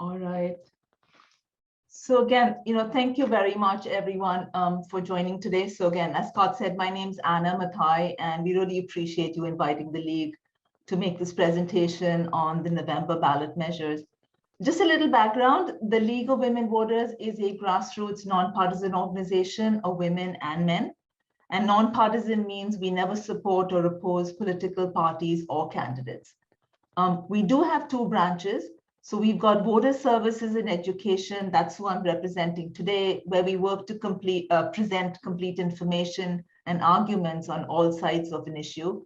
All right. So again, thank you very much, everyone, for joining today. So again, as Scott said, my name's Anna Mathai, and we really appreciate you inviting the League to make this presentation on the November ballot measures. Just a little background, the League of Women Voters is a grassroots nonpartisan organization of women and men. And nonpartisan means we never support or oppose political parties or candidates. We do have two branches. So we've got voter services and education. That's who I'm representing today, where we work to present complete information and arguments on all sides of an issue.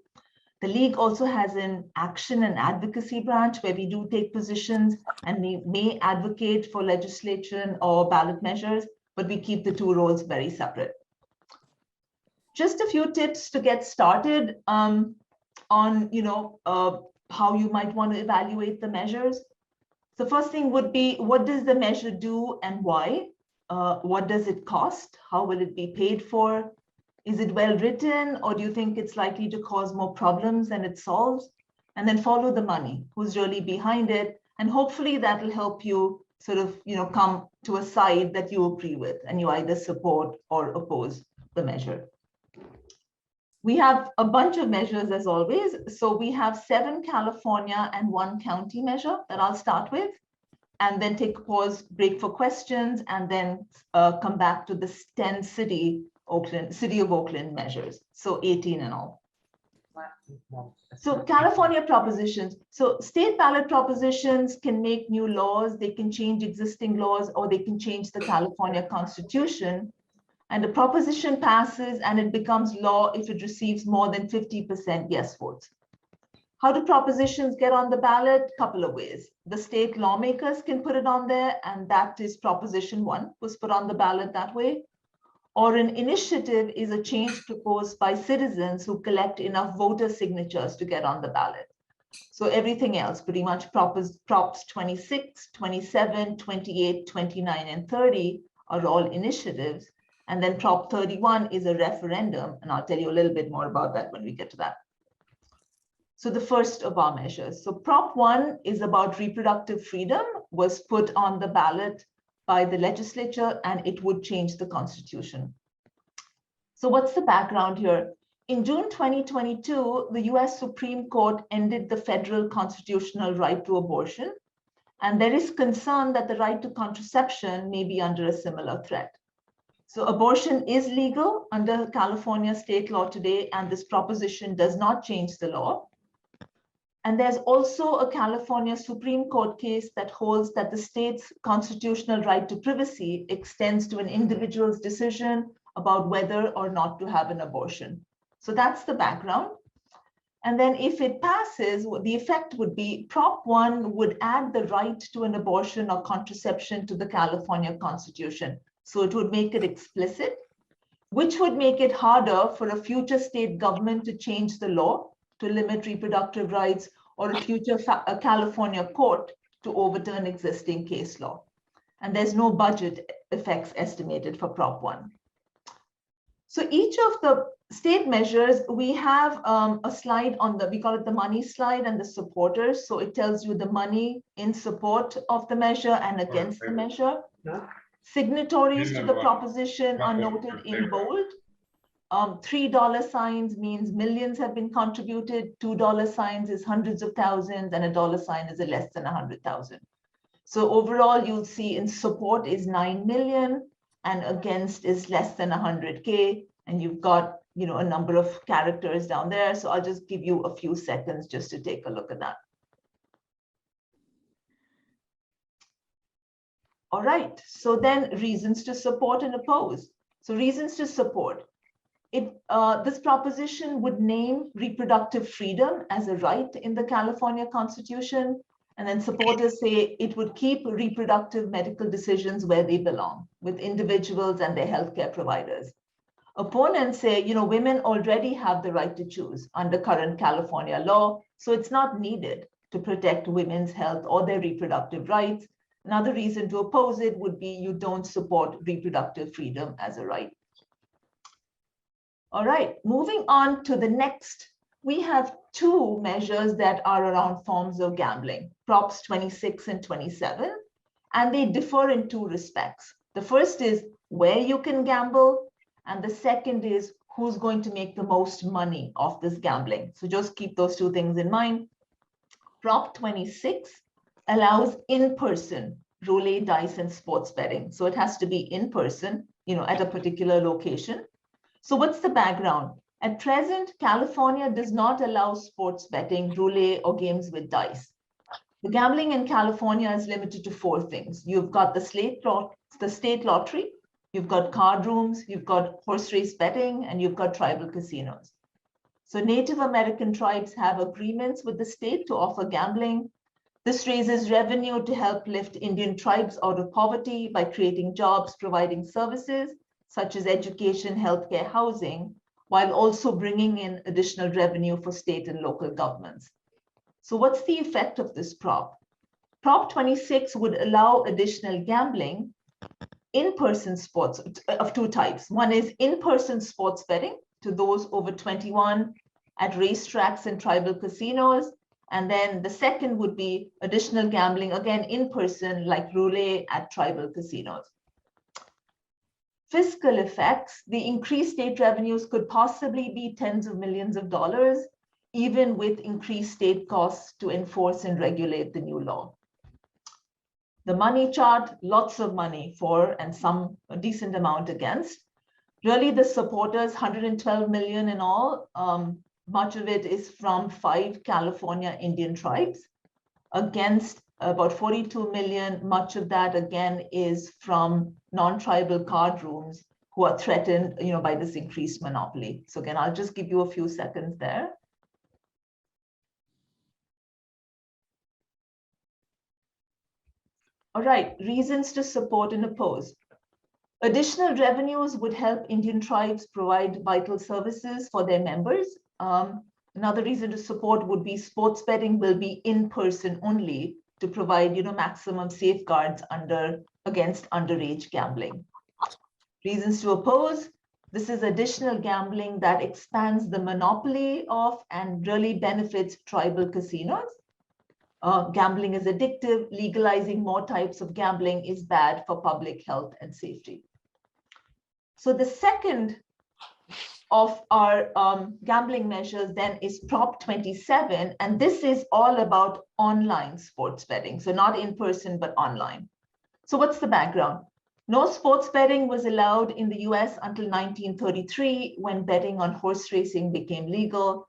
The League also has an action and advocacy branch where we do take positions and we may advocate for legislation or ballot measures, but we keep the two roles very separate. Just a few tips to get started on, how you might want to evaluate the measures. The first thing would be, what does the measure do and why? What does it cost? How will it be paid for? Is it well written, or do you think it's likely to cause more problems than it solves? And then follow the money, who's really behind it. And hopefully that will help you sort of, come to a side that you agree with and you either support or oppose the measure. We have a bunch of measures as always. So we have 7 California and 1 county measure that I'll start with, and then take a pause, break for questions, and then come back to the 10 city of Oakland measures. So 18 in all. So California propositions. So state ballot propositions can make new laws, they can change existing laws, or they can change the California Constitution. And the proposition passes and it becomes law if it receives more than 50% yes votes. How do propositions get on the ballot? Couple of ways. The state lawmakers can put it on there, and that is Proposition 1 was put on the ballot that way. Or an initiative is a change proposed by citizens who collect enough voter signatures to get on the ballot. So everything else, pretty much Props 26, 27, 28, 29, and 30 are all initiatives. And then Prop 31 is a referendum, and I'll tell you a little bit more about that when we get to that. So the first of our measures. So Prop 1 is about reproductive freedom, was put on the ballot by the legislature, and it would change the Constitution. So what's the background here? In June 2022, the US Supreme Court ended the federal constitutional right to abortion, and there is concern that the right to contraception may be under a similar threat. So abortion is legal under California state law today, and this proposition does not change the law. And there's also a California Supreme Court case that holds that the state's constitutional right to privacy extends to an individual's decision about whether or not to have an abortion. So that's the background. And then if it passes, the effect would be Prop 1 would add the right to an abortion or contraception to the California Constitution. So it would make it explicit, which would make it harder for a future state government to change the law to limit reproductive rights, or a future California court to overturn existing case law. And there's no budget effects estimated for Prop 1. So each of the state measures, we have a slide on we call it the money slide, and the supporters. So it tells you the money in support of the measure and against the measure. Signatories to the proposition are noted in bold. $3 signs means millions have been contributed. $2 signs is hundreds of thousands, and a dollar sign is a less than 100,000. So overall, you'll see in support is 9 million, and against is less than 100K. And you've got, a number of characters down there. So I'll just give you a few seconds just to take a look at that. All right, so then reasons to support and oppose. So reasons to support. This proposition would name reproductive freedom as a right in the California Constitution, and then supporters say it would keep reproductive medical decisions where they belong, with individuals and their healthcare providers. Opponents say, women already have the right to choose under current California law, so it's not needed to protect women's health or their reproductive rights. Another reason to oppose it would be you don't support reproductive freedom as a right. All right, moving on to the next, we have 2 measures that are around forms of gambling, Props 26 and 27. and they differ in two respects. The first is where you can gamble, and the second is who's going to make the most money off this gambling. So just keep those two things in mind. Prop 26 allows in-person roulette, dice, and sports betting. So it has to be in person, at a particular location. So what's the background? At present, California does not allow sports betting, roulette, or games with dice. The gambling in California is limited to four things. You've got the state lottery, you've got card rooms, you've got horse race betting, and you've got tribal casinos. So Native American tribes have agreements with the state to offer gambling. This raises revenue to help lift Indian tribes out of poverty by creating jobs, providing services such as education, healthcare, housing, while also bringing in additional revenue for state and local governments. So what's the effect of this prop? Prop 26 would allow additional gambling, in-person sports of two types. One is in-person sports betting to those over 21 at racetracks and tribal casinos. And then the second would be additional gambling, again, in person, like roulette at tribal casinos. Fiscal effects, the increased state revenues could possibly be tens of millions of dollars, even with increased state costs to enforce and regulate the new law. The money chart, lots of money for and a decent amount against. Really, the supporters, 112 million in all. Much of it is from 5 California Indian tribes. Against about 42 million, much of that again is from non-tribal card rooms who are threatened, by this increased monopoly. So again, I'll just give you a few seconds there. All right, reasons to support and oppose. Additional revenues would help Indian tribes provide vital services for their members. Another reason to support would be sports betting will be in person only to provide, maximum safeguards against underage gambling. Reasons to oppose: this is additional gambling that expands the monopoly of and really benefits tribal casinos. Gambling is addictive. Legalizing more types of gambling is bad for public health and safety. So the second of our gambling measures then is Prop 27, and this is all about online sports betting. So not in person, but online. So what's the background? No sports betting was allowed in the US until 1933, when betting on horse racing became legal.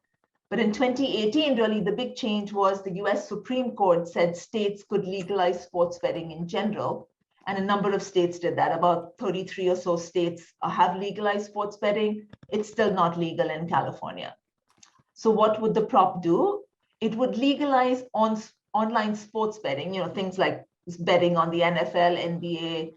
But in 2018, really the big change was the US Supreme Court said states could legalize sports betting in general. And a number of states did that. About 33 or so states have legalized sports betting. It's still not legal in California. So what would the prop do? It would legalize online sports betting, things like betting on the NFL, NBA,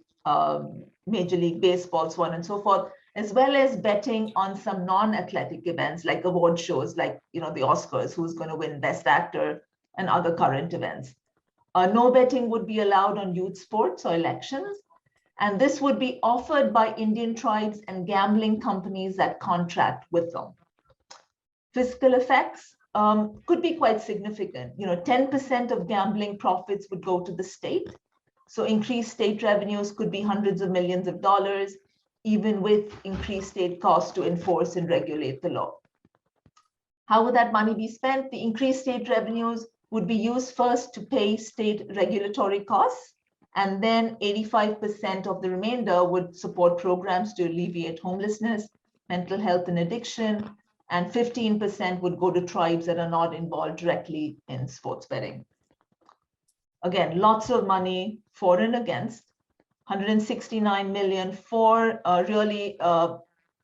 Major League Baseball, so on and so forth, as well as betting on some non-athletic events like award shows, like the Oscars, who's going to win Best Actor, and other current events. No betting would be allowed on youth sports or elections, and this would be offered by Indian tribes and gambling companies that contract with them. Fiscal effects could be quite significant. 10% of gambling profits would go to the state. So increased state revenues could be hundreds of millions of dollars, even with increased state costs to enforce and regulate the law. How would that money be spent? The increased state revenues would be used first to pay state regulatory costs, and then 85% of the remainder would support programs to alleviate homelessness, mental health and addiction, and 15% would go to tribes that are not involved directly in sports betting. Again, lots of money for and against. 169 million for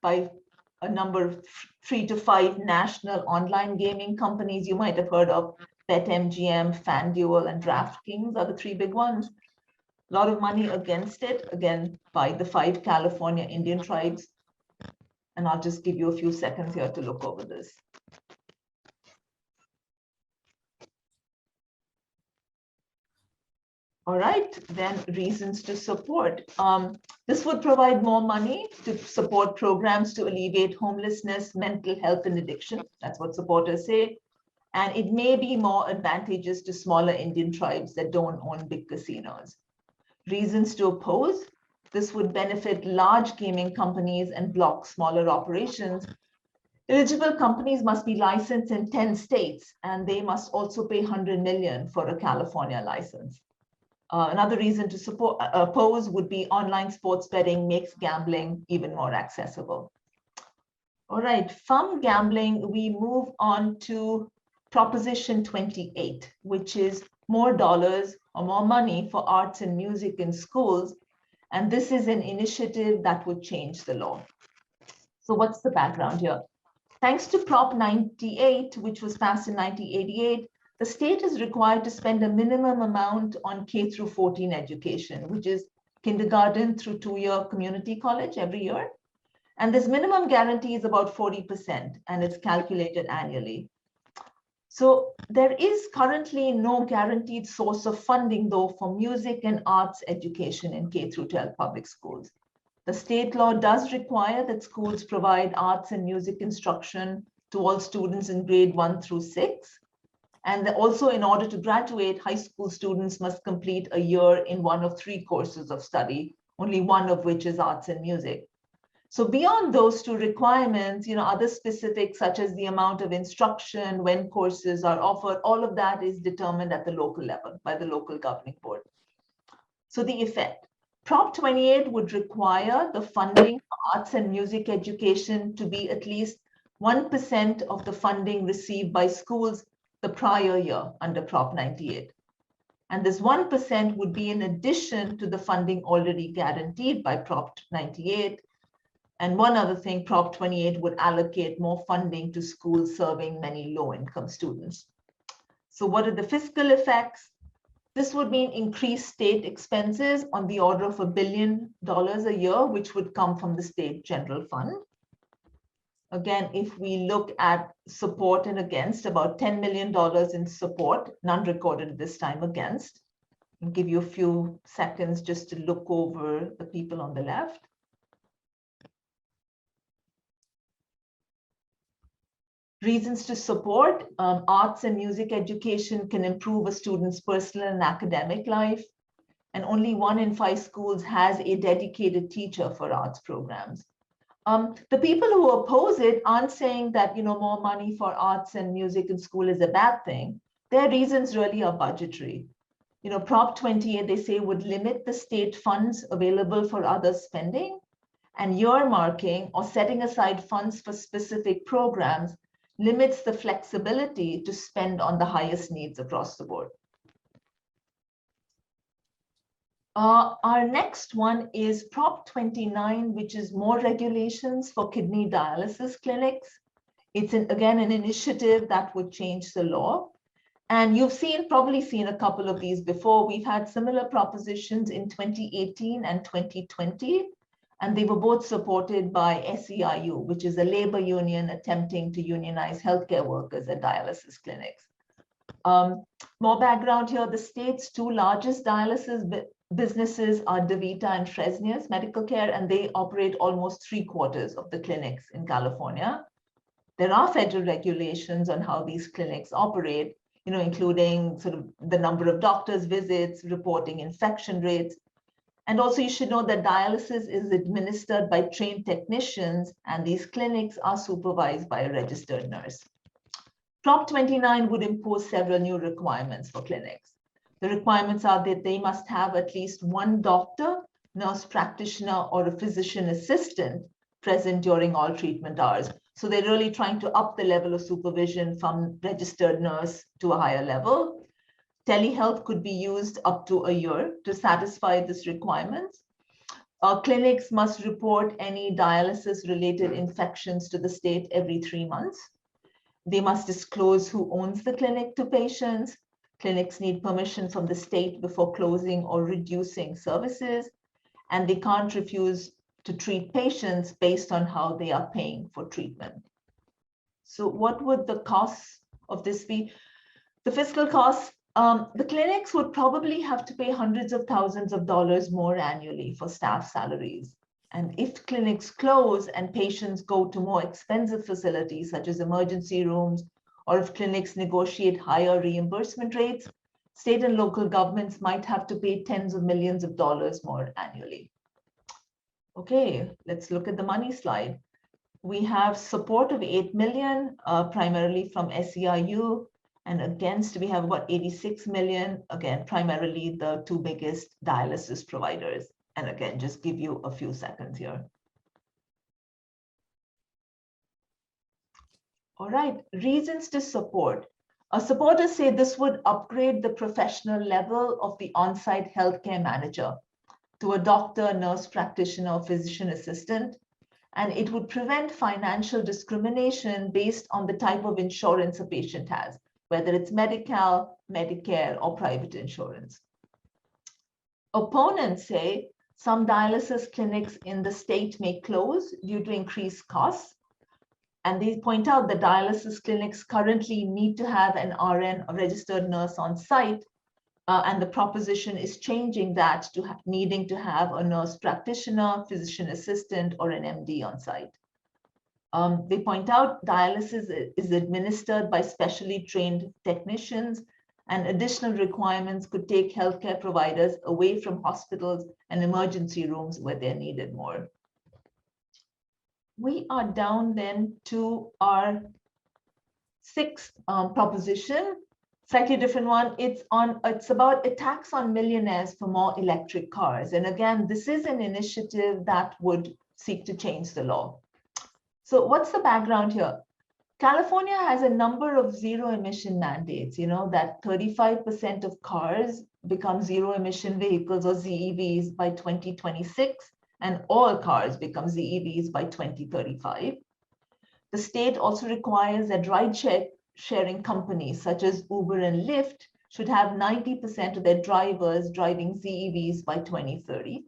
by a number of 3 to 5 national online gaming companies you might have heard of. BetMGM, FanDuel, and DraftKings are the 3 big ones. A lot of money against it, again, by the 5 California Indian tribes. And I'll just give you a few seconds here to look over this. All right, then reasons to support. This would provide more money to support programs to alleviate homelessness, mental health, and addiction. That's what supporters say. And it may be more advantageous to smaller Indian tribes that don't own big casinos. Reasons to oppose: this would benefit large gaming companies and block smaller operations. Eligible companies must be licensed in 10 states, and they must also pay 100 million for a California license. Another reason to oppose would be online sports betting makes gambling even more accessible. All right, from gambling, we move on to Proposition 28, which is more dollars or more money for arts and music in schools. And this is an initiative that would change the law. So what's the background here? Thanks to Prop 98, which was passed in 1988, the state is required to spend a minimum amount on K through 14 education, which is kindergarten through 2-year community college every year. And this minimum guarantee is about 40%, and it's calculated annually. So there is currently no guaranteed source of funding, though, for music and arts education in K through 12 public schools. The state law does require that schools provide arts and music instruction to all students in grade 1 through 6. And also, in order to graduate, high school students must complete a year in one of 3 courses of study, only one of which is arts and music. So beyond those 2 requirements, other specifics such as the amount of instruction, when courses are offered, all of that is determined at the local level by the local governing board. So the effect: Prop 28 would require the funding for arts and music education to be at least 1% of the funding received by schools the prior year under Prop 98. And this 1% would be in addition to the funding already guaranteed by Prop 98. And one other thing, Prop 28 would allocate more funding to schools serving many low-income students. So what are the fiscal effects? This would mean increased state expenses on the order of $1 billion a year, which would come from the state general fund. Again, if we look at support and against, about $10 million in support, none recorded this time against. I'll give you a few seconds just to look over the people on the left. Reasons to support: arts and music education can improve a student's personal and academic life, and only 1 in 5 schools has a dedicated teacher for arts programs. The people who oppose it aren't saying that more money for arts and music in school is a bad thing. Their reasons really are budgetary. Prop 28, they say, would limit the state funds available for other spending, and earmarking or setting aside funds for specific programs limits the flexibility to spend on the highest needs across the board. Our next one is Prop 29, which is more regulations for kidney dialysis clinics. It's again an initiative that would change the law. And you've probably seen a couple of these before. We've had similar propositions in 2018 and 2020. And they were both supported by SEIU, which is a labor union attempting to unionize healthcare workers at dialysis clinics. More background here: the state's 2 largest dialysis businesses are DaVita and Fresenius Medical Care, and they operate almost 3/4 of the clinics in California. There are federal regulations on how these clinics operate, including sort of the number of doctors' visits, reporting infection rates. And also, you should know that dialysis is administered by trained technicians, and these clinics are supervised by a registered nurse. Prop 29 would impose several new requirements for clinics. The requirements are that they must have at least 1 doctor, nurse practitioner, or a physician assistant present during all treatment hours. So they're really trying to up the level of supervision from registered nurse to a higher level. Telehealth could be used up to a year to satisfy this requirement. Clinics must report any dialysis-related infections to the state every 3 months. They must disclose who owns the clinic to patients. Clinics need permission from the state before closing or reducing services, and they can't refuse to treat patients based on how they are paying for treatment. So what would the costs of this be? The fiscal costs: the clinics would probably have to pay hundreds of thousands of dollars more annually for staff salaries. And if clinics close and patients go to more expensive facilities such as emergency rooms, or if clinics negotiate higher reimbursement rates, state and local governments might have to pay tens of millions of dollars more annually. Okay, let's look at the money slide. We have support of 8 million, primarily from SEIU, and against we have about 86 million, again, primarily the two biggest dialysis providers. And again, just give you a few seconds here. All right, reasons to support. Supporters say this would upgrade the professional level of the on-site healthcare manager to a doctor, nurse practitioner, or physician assistant, and it would prevent financial discrimination based on the type of insurance a patient has, whether it's Medi-Cal, Medicare, or private insurance. Opponents say some dialysis clinics in the state may close due to increased costs. And they point out that dialysis clinics currently need to have an RN, a registered nurse on site, and the proposition is changing that to needing to have a nurse practitioner, physician assistant, or an MD on site. They point out dialysis is administered by specially trained technicians, and additional requirements could take healthcare providers away from hospitals and emergency rooms where they're needed more. We are down then to our sixth proposition, slightly different one. It's about a tax on millionaires for more electric cars. And again, this is an initiative that would seek to change the law. So what's the background here? California has a number of zero emission mandates, that 35% of cars become zero emission vehicles or ZEVs by 2026. And all cars become ZEVs by 2035. The state also requires that ride-sharing companies such as Uber and Lyft should have 90% of their drivers driving ZEVs by 2030.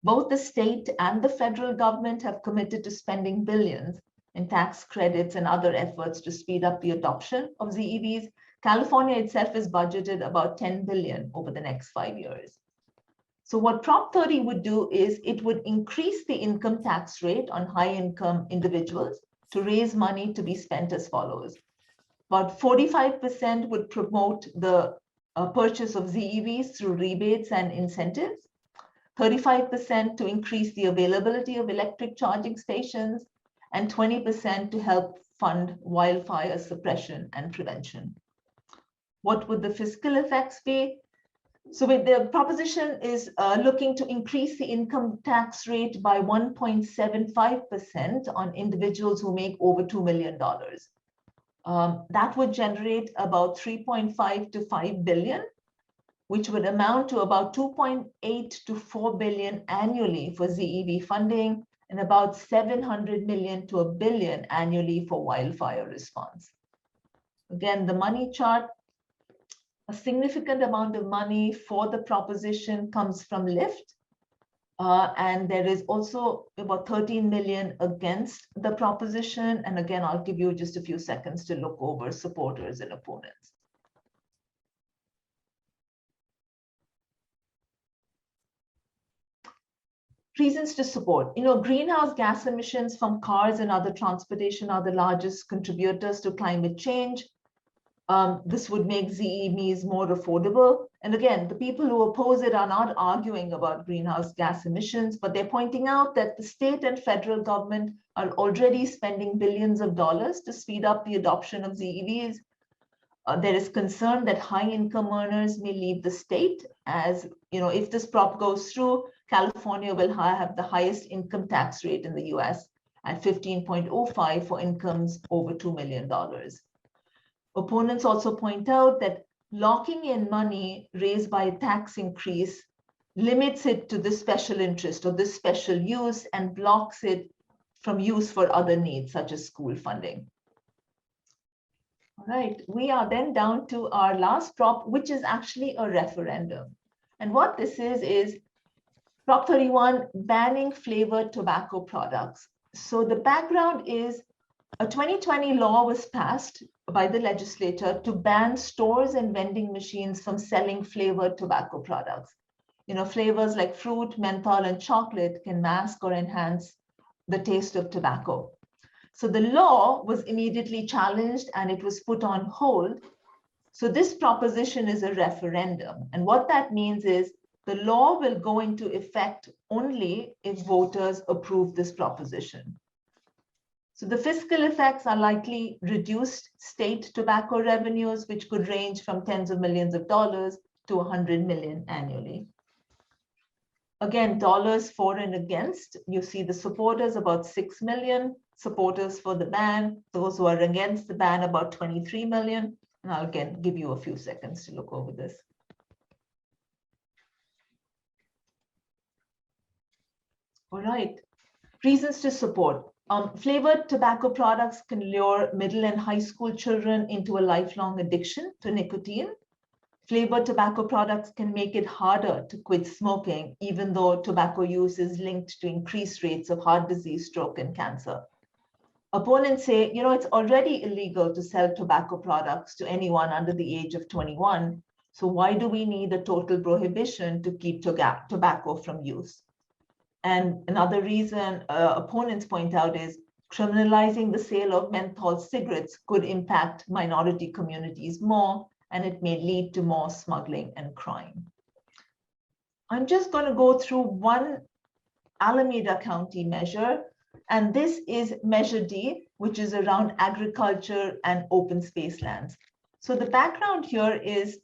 Both the state and the federal government have committed to spending billions in tax credits and other efforts to speed up the adoption of ZEVs. California itself is budgeted about 10 billion over the next 5 years. So what Prop 30 would do is it would increase the income tax rate on high-income individuals to raise money to be spent as follows. About 45% would promote the purchase of ZEVs through rebates and incentives, 35% to increase the availability of electric charging stations, and 20% to help fund wildfire suppression and prevention. What would the fiscal effects be? So the proposition is looking to increase the income tax rate by 1.75% on individuals who make over $2 million. That would generate about 3.5 to 5 billion, which would amount to about 2.8 to 4 billion annually for ZEV funding and about 700 million to $1 billion annually for wildfire response. Again, the money chart. A significant amount of money for the proposition comes from Lyft. And there is also about 13 million against the proposition. And again, I'll give you just a few seconds to look over supporters and opponents. Reasons to support. Greenhouse gas emissions from cars and other transportation are the largest contributors to climate change. This would make ZEVs more affordable. And again, the people who oppose it are not arguing about greenhouse gas emissions, but they're pointing out that the state and federal government are already spending billions of dollars to speed up the adoption of ZEVs. There is concern that high-income earners may leave the state, as if this prop goes through, California will have the highest income tax rate in the US at 15.05 for incomes over $2 million. Opponents also point out that locking in money raised by a tax increase limits it to this special interest or this special use and blocks it from use for other needs, such as school funding. All right, we are then down to our last prop, which is actually a referendum. And what this is Prop 31, banning flavored tobacco products. So the background is a 2020 law was passed by the legislature to ban stores and vending machines from selling flavored tobacco products. Flavors like fruit, menthol, and chocolate can mask or enhance the taste of tobacco. So the law was immediately challenged and it was put on hold. So this proposition is a referendum. And what that means is the law will go into effect only if voters approve this proposition. So the fiscal effects are likely reduced state tobacco revenues, which could range from tens of millions of dollars to 100 million annually. Again, dollars for and against, you see the supporters about 6 million, supporters for the ban, those who are against the ban about 23 million. And I'll again give you a few seconds to look over this. All right, reasons to support. Flavored tobacco products can lure middle and high school children into a lifelong addiction to nicotine. Flavored tobacco products can make it harder to quit smoking, even though tobacco use is linked to increased rates of heart disease, stroke, and cancer. Opponents say, it's already illegal to sell tobacco products to anyone under the age of 21. So why do we need a total prohibition to keep tobacco from use? And another reason opponents point out is criminalizing the sale of menthol cigarettes could impact minority communities more, and it may lead to more smuggling and crime. I'm just going to go through one Alameda County measure, and this is Measure D, which is around agriculture and open space lands. So the background here is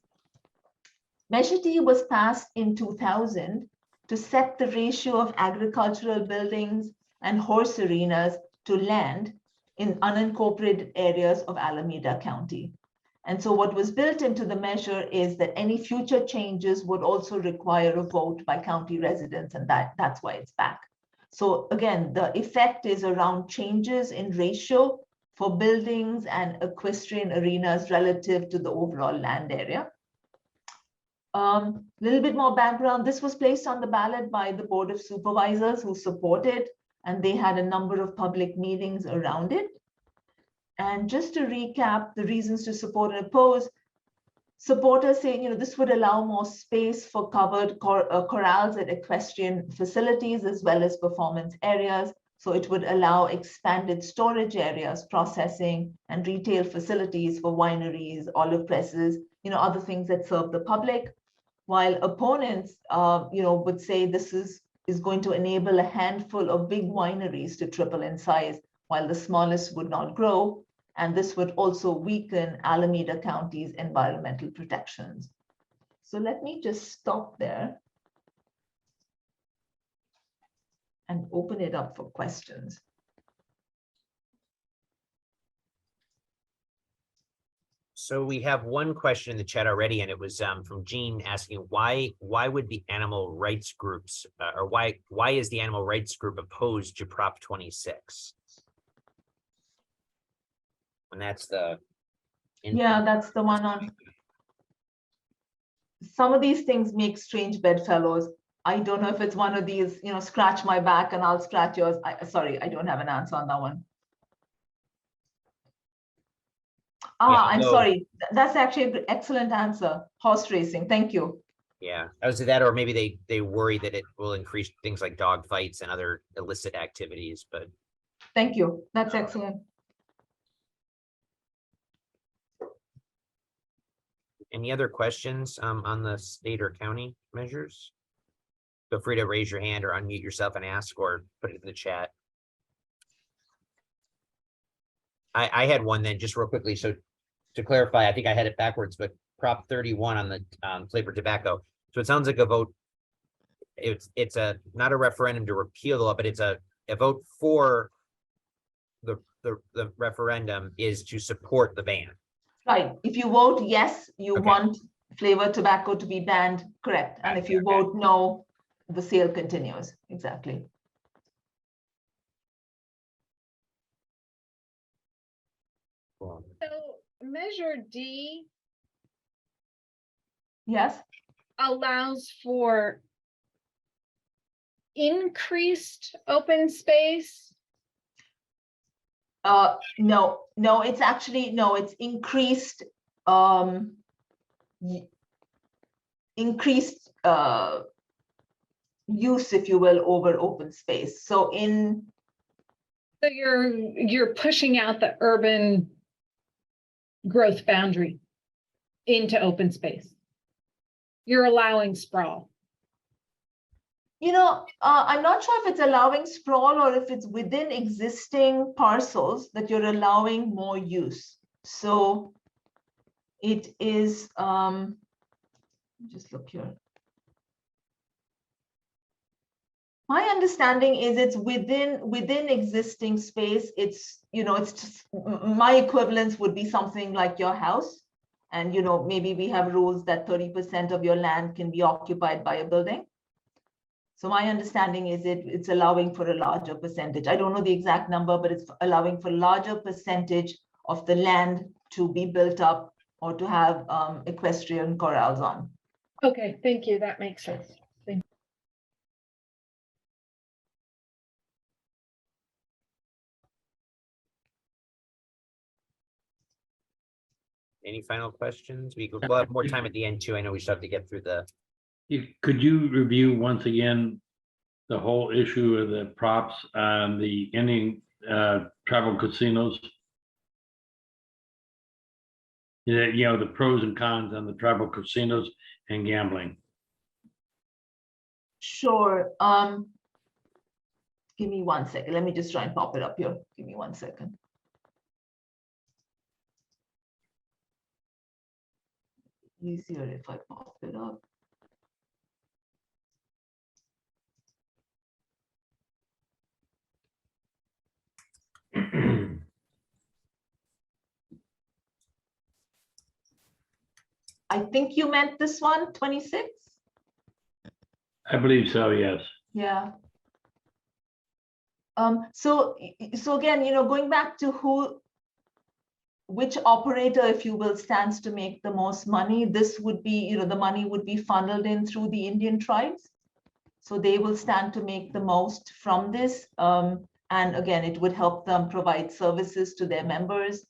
Measure D was passed in 2000 to set the ratio of agricultural buildings and horse arenas to land in unincorporated areas of Alameda County. And so what was built into the measure is that any future changes would also require a vote by county residents, and that's why it's back. So again, the effect is around changes in ratio for buildings and equestrian arenas relative to the overall land area. Little bit more background. This was placed on the ballot by the Board of Supervisors who supported, and they had a number of public meetings around it. And just to recap the reasons to support and oppose, supporters say, this would allow more space for covered corrals at equestrian facilities as well as performance areas. So it would allow expanded storage areas, processing and retail facilities for wineries, olive presses, other things that serve the public. While opponents, would say this is going to enable a handful of big wineries to triple in size, while the smallest would not grow. And this would also weaken Alameda County's environmental protections. So let me just stop there and open it up for questions. So we have one question in the chat already, and it was from Jean asking why would the animal rights groups or why is the animal rights group opposed to Prop 26? And that's the that's the one on. Some of these things make strange bedfellows. I don't know if it's one of these, scratch my back and I'll scratch yours. Sorry, I don't have an answer on that one. I'm sorry. That's actually an excellent answer. Horse racing. Thank you. Yeah, I would say that, or maybe they worry that it will increase things like dog fights and other illicit activities. But thank you. That's excellent. Any other questions on the state or county measures? Feel free to raise your hand or unmute yourself and ask, or put it in the chat. I had one then, just real quickly. So to clarify, I think I had it backwards, but Prop 31 on the flavored tobacco. So it sounds like a vote. It's not a referendum to repeal the law, but it's a vote for the referendum is to support the ban. Right. If you vote yes, you want flavored tobacco to be banned, correct. And if you vote no, the sale continues. Exactly. So Measure D allows for increased open space. No, it's actually, it's increased, increased use, if you will, over open space. So you're pushing out the urban growth boundary. into open space. You're allowing sprawl. I'm not sure if it's allowing sprawl or if it's within existing parcels that you're allowing more use. So it is, just look here. My understanding is it's within existing space. It's, it's just, my equivalence would be something like your house. And, maybe we have rules that 30% of your land can be occupied by a building. So my understanding is it's allowing for a larger percentage. I don't know the exact number, but it's allowing for a larger percentage of the land to be built up or to have equestrian corrals on. Okay, thank you. That makes sense. Thank Any final questions? We'll have more time at the end too. I know we still have to get through the. Could you review once again the whole issue of the props on the ending travel casinos? The pros and cons on the travel casinos and gambling. Sure. Give me 1 second. Let me just try and pop it up here. Give me 1 second. Easier if I pop it up. I think you meant this one, 26? I believe so, yes. Yeah. So again, going back to which operator, if you will, stands to make the most money, this would be, the money would be funneled in through the Indian tribes. So they will stand to make the most from this. And again, it would help them provide services to their members.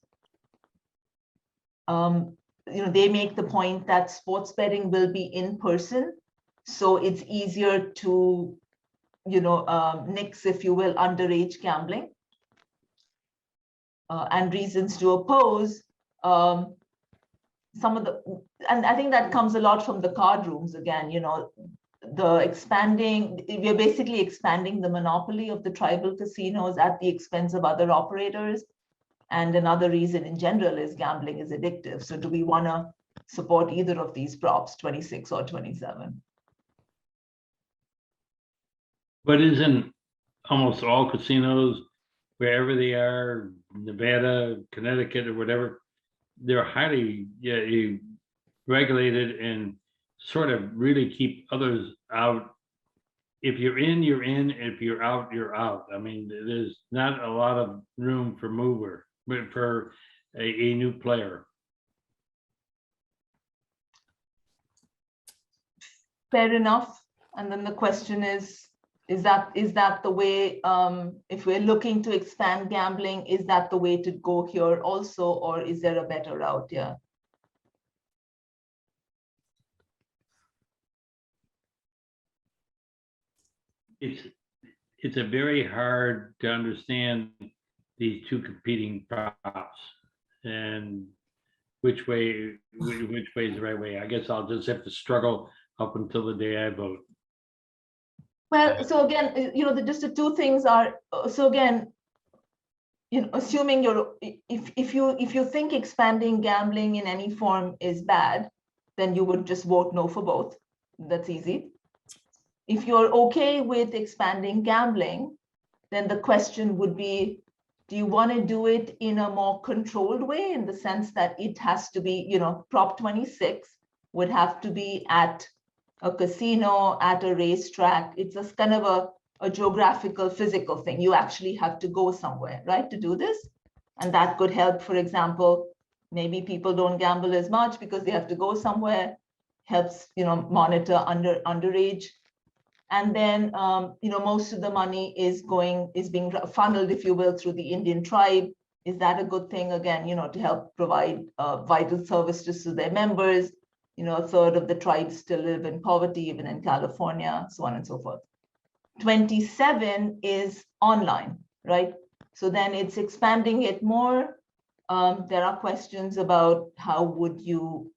They make the point that sports betting will be in person. So it's easier to, nix, if you will, underage gambling. And reasons to oppose some of the, and I think that comes a lot from the card rooms again, we're basically expanding the monopoly of the tribal casinos at the expense of other operators. And another reason in general is gambling is addictive. So do we want to support either of these props, 26 or 27? But isn't almost all casinos, wherever they are, Nevada, Connecticut, or whatever, they're highly regulated and sort of really keep others out. If you're in, you're in. If you're out, you're out. I mean, there's not a lot of room for for a new player. Fair enough. And then the question is that the way, if we're looking to expand gambling, is that the way to go here also, or is there a better route? Yeah. It's a very hard to understand these two competing props and which way is the right way. I guess I'll just have to struggle up until the day I vote. Well, so again, just the two things are, so again, assuming if you think expanding gambling in any form is bad, then you would just vote no for both. That's easy. If you're okay with expanding gambling, then the question would be, do you want to do it in a more controlled way, in the sense that it has to be, Prop 26 would have to be at a casino, at a racetrack. It's a kind of a geographical, physical thing. You actually have to go somewhere, right, to do this. And that could help, for example, maybe people don't gamble as much because they have to go somewhere, helps, monitor underage. And then, most of the money is being funneled, if you will, through the Indian tribe. Is that a good thing? Again, to help provide vital services to their members. A third of the tribes still live in poverty, even in California, so on and so forth. 27 is online, right? So then it's expanding it more. There are questions about how would you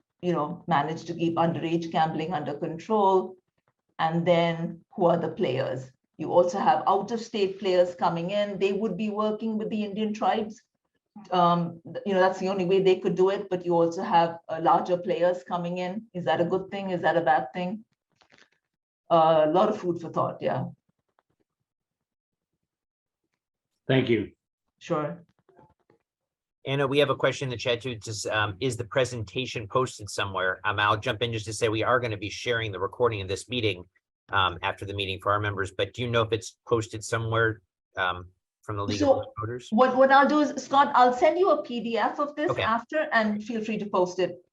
manage to keep underage gambling under control? And then who are the players? You also have out-of-state players coming in. They would be working with the Indian tribes. That's the only way they could do it, but you also have larger players coming in. Is that a good thing? Is that a bad thing? A lot of food for thought, yeah. Thank you. Sure. Anna, we have a question in the chat too. Just, is the presentation posted somewhere? I'll jump in just to say we are going to be sharing the recording of this meeting after the meeting for our members, but do you know if it's posted somewhere from the League of Voters? What I'll do is, Scott, I'll send you a PDF of this Okay. after, and feel free to post it.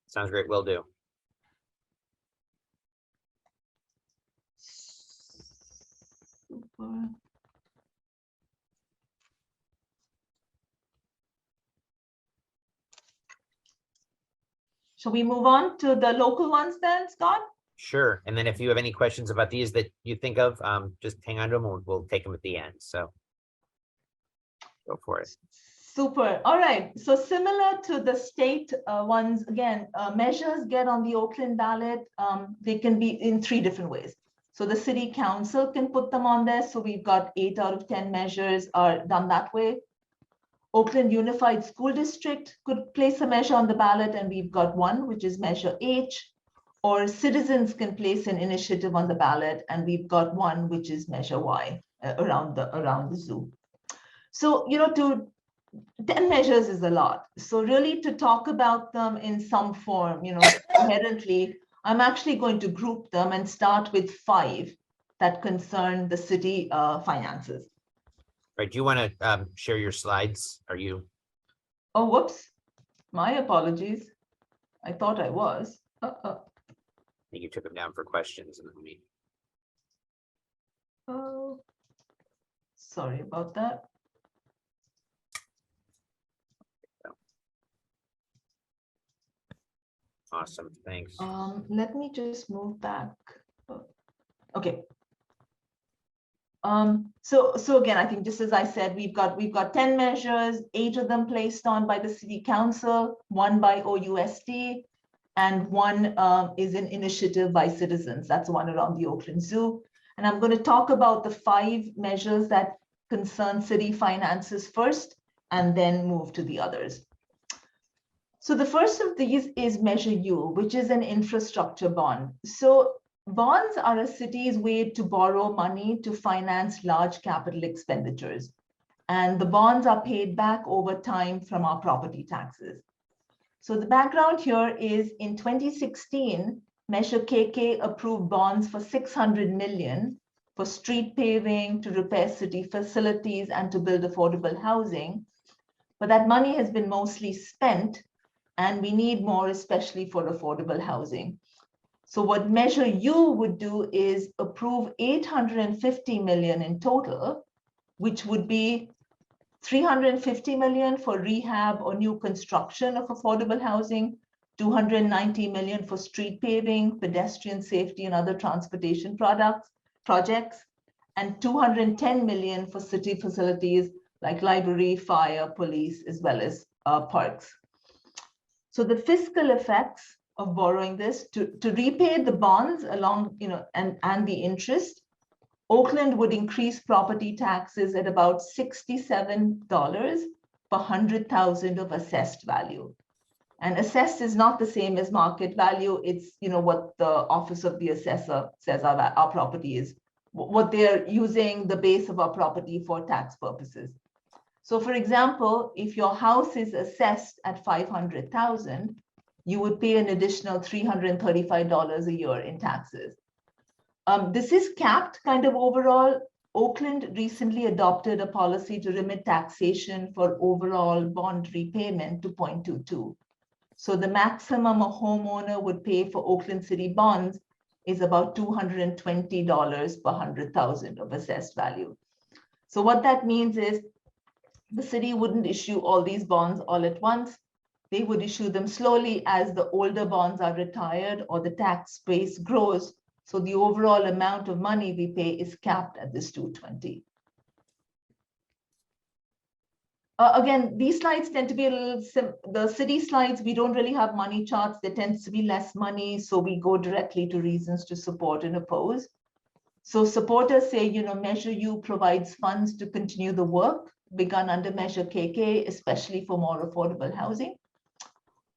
Sounds great. Will do. Super. Shall we move on to the local ones then, Scott? Sure. And then if you have any questions about these that you think of, just hang on to them. We'll take them at the end. So go for it. Super. All right. So similar to the state ones, again, measures get on the Oakland ballot. They can be in 3 different ways. So the city council can put them on there. So we've got 8 out of 10 measures are done that way. Oakland Unified School District could place a measure on the ballot, and we've got one, which is Measure H. Or citizens can place an initiative on the ballot, and we've got one, which is Measure Y, around the zoo. So, 10 measures is a lot. So really, to talk about them in some form, inherently, I'm actually going to group them and start with 5 that concern the city finances. Right. Do you want to share your slides? Are you? Oh, whoops. My apologies. I thought I was. I think you took them down for questions in the meeting. Oh, sorry about that. Awesome. Thanks. Let me just move back. Okay. So again, I think just as I said, we've got 10 measures, 8 of them placed on by the city council, 1 by OUSD, and 1 is an initiative by citizens. That's one around the Oakland Zoo. And I'm going to talk about the 5 measures that concern city finances first, and then move to the others. So the first of these is Measure U, which is an infrastructure bond. So bonds are a city's way to borrow money to finance large capital expenditures. And the bonds are paid back over time from our property taxes. So the background here is in 2016, Measure KK approved bonds for $600 million for street paving, to repair city facilities, and to build affordable housing. But that money has been mostly spent, and we need more, especially for affordable housing. So what Measure U would do is approve $850 million in total, which would be $350 million for rehab or new construction of affordable housing, $290 million for street paving, pedestrian safety, and other transportation projects, and $210 million for city facilities like library, fire, police, as well as parks. So the fiscal effects of borrowing this to repay the bonds along, and the interest, Oakland would increase property taxes at about $67 per 100,000 of assessed value. And assessed is not the same as market value. It's what the Office of the Assessor says our property is, what they're using the base of our property for tax purposes. So for example, if your house is assessed at $500,000, you would pay an additional $335 a year in taxes. This is capped kind of overall. Oakland recently adopted a policy to limit taxation for overall bond repayment to 0.22. So the maximum a homeowner would pay for Oakland City bonds is about $220 per 100,000 of assessed value. So what that means is the city wouldn't issue all these bonds all at once. They would issue them slowly as the older bonds are retired or the tax base grows. So the overall amount of money we pay is capped at this $220. Again, these slides tend to be a little, the city slides, we don't really have money charts. There tends to be less money. So we go directly to reasons to support and oppose. So supporters say, Measure U provides funds to continue the work begun under Measure KK, especially for more affordable housing.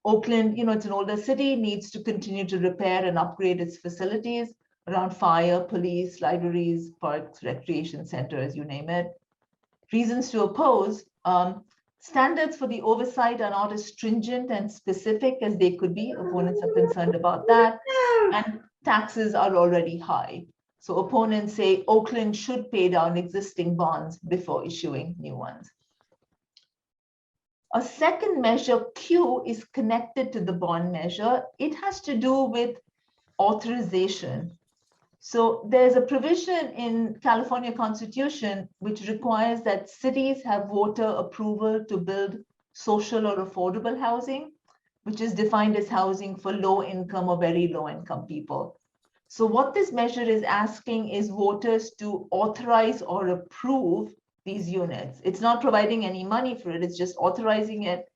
Oakland, it's an older city, needs to continue to repair and upgrade its facilities around fire, police, libraries, parks, recreation centers, you name it. Reasons to oppose, standards for the oversight are not as stringent and specific as they could be. Opponents are concerned about that. And taxes are already high. So opponents say Oakland should pay down existing bonds before issuing new ones. A second measure, Q, is connected to the bond measure. It has to do with authorization. So there's a provision in California Constitution which requires that cities have voter approval to build social or affordable housing, which is defined as housing for low income or very low income people. So what this measure is asking is voters to authorize or approve these units. It's not providing any money for it, it's just authorizing it.